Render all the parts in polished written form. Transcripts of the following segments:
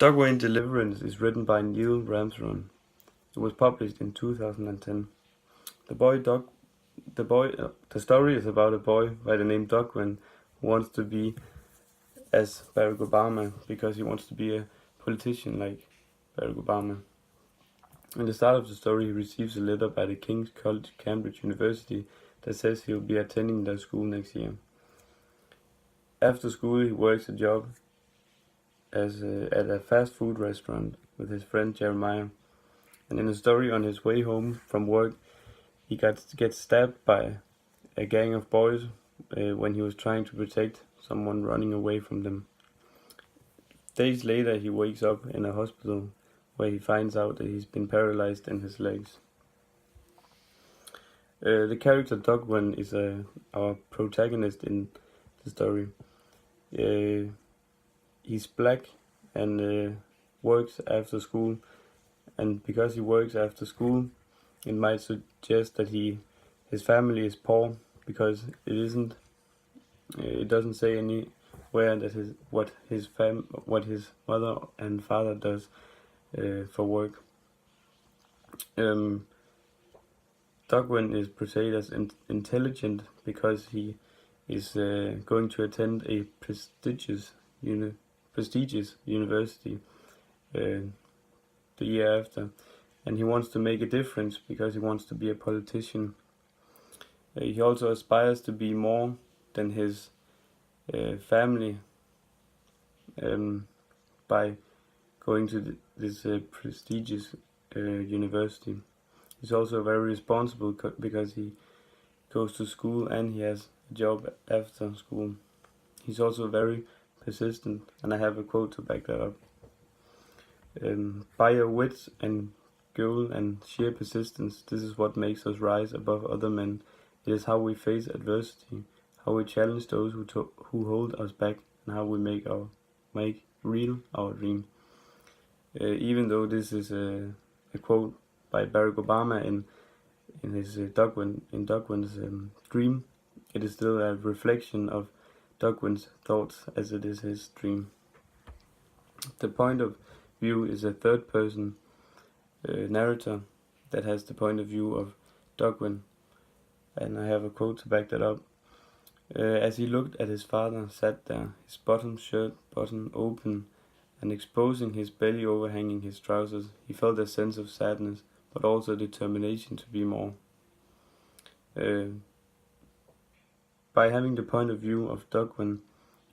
Dogway Deliverance is written by Neil Ramsden. It was published in 2010. The story is about a boy by the name Dogwin who wants to be as Barack Obama because he wants to be a politician like Barack Obama. In the start of the story, he receives a letter by the King's College, Cambridge University, that says he'll be attending their school next year. After school, he works a job at a fast food restaurant with his friend Jeremiah. And in the story, on his way home from work, he gets stabbed by a gang of boys when he was trying to protect someone running away from them. Days later, he wakes up in a hospital where he finds out that he's been paralyzed in his legs. The character Dogwin is our protagonist in the story. He's black and works after school, and because he works after school, it might suggest that his family is poor, because it doesn't say anywhere that what his mother and father does for work. Dogwin is portrayed as intelligent because he is going to attend a prestigious university the year after, and he wants to make a difference because he wants to be a politician. He also aspires to be more than his family by going to this prestigious university. He's also very responsible because he goes to school and he has a job after school. He's also very persistent, and I have a quote to back that up. By your wits and goal and sheer persistence, this is what makes us rise above other men. It is how we face adversity, how we challenge those who hold us back, and how we make real our dream. Even though this is a quote by Barack Obama in his Dogwin's dream, it is still a reflection of Dogwin's thoughts as it is his dream. The point of view is a third-person narrator that has the point of view of Dogwin, and I have a quote to back that up. As he looked at his father sat there, his bottom shirt button open and exposing his belly overhanging his trousers, he felt a sense of sadness, but also determination to be more. By having the point of view of Dogwin,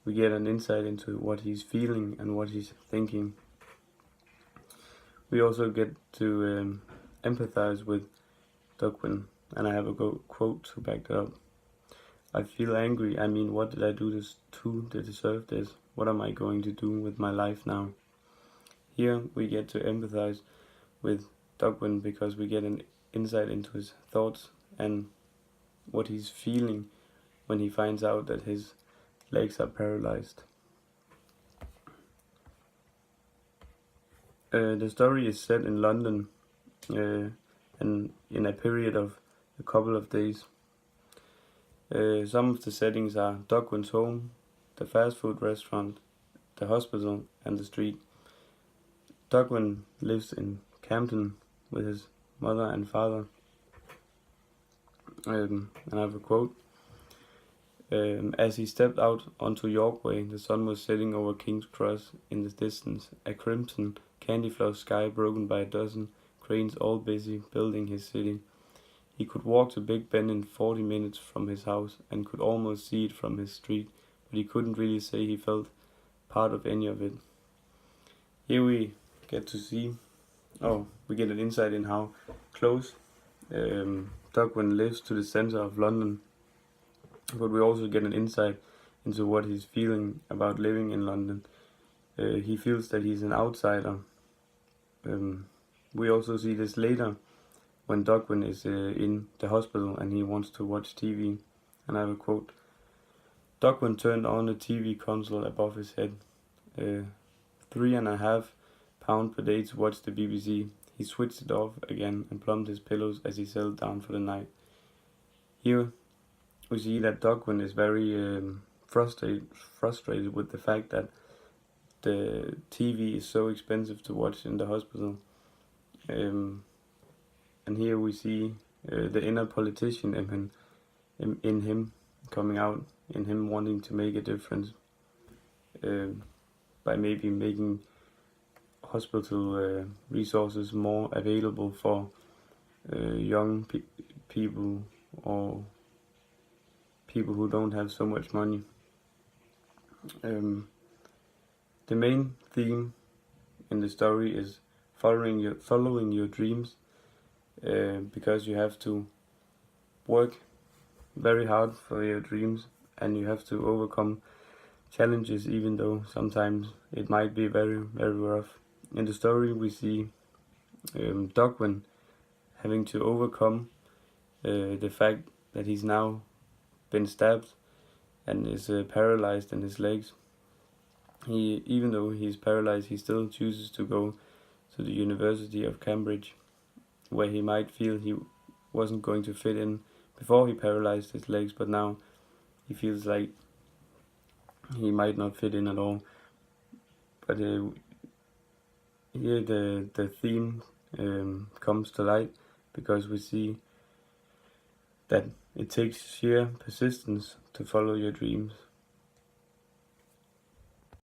we get an insight into what he's feeling and what he's thinking. We also get to empathize with Dogwin, and I have a quote to back that up. I feel angry. I mean, what did I do to deserve this? What am I going to do with my life now? Here we get to empathize with Dogwin because we get an insight into his thoughts and what he's feeling when he finds out that his legs are paralyzed. The story is set in London and in a period of a couple of days. Some of the settings are Dogwin's home, the fast food restaurant, the hospital, and the street. Dogwin lives in Camden with his mother and father. And I have a quote. As he stepped out onto Yorkway, the sun was setting over King's Cross in the distance, a crimson, candy-floss sky broken by a dozen cranes all busy building his city. He could walk to Big Ben in 40 minutes from his house and could almost see it from his street, but he couldn't really say he felt part of any of it. Here we get an insight in how close Dogwin lives to the center of London, but we also get an insight into what he's feeling about living in London. He feels that he's an outsider. We also see this later when Dogwin is in the hospital and he wants to watch TV. And I have a quote. Dogwin turned on the TV console above his head. 3.5 pounds per day to watch the BBC. He switched it off again and plumped his pillows as he settled down for the night. Here we see that Dogwin is very frustrated with the fact that the TV is so expensive to watch in the hospital. And here we see the inner politician in him coming out, in him wanting to make a difference by maybe making hospital resources more available for young people or people who don't have so much money. The main theme in the story is following your dreams, because you have to work very hard for your dreams, and you have to overcome challenges, even though sometimes it might be very, very rough. In the story we see Dogwin having to overcome the fact that he's now been stabbed and is paralyzed in his legs. Even though he's paralyzed, he still chooses to go to the University of Cambridge, where he might feel he wasn't going to fit in before he paralyzed his legs, but now he feels like he might not fit in at all. But here the theme comes to light, because we see that it takes sheer persistence to follow your dreams.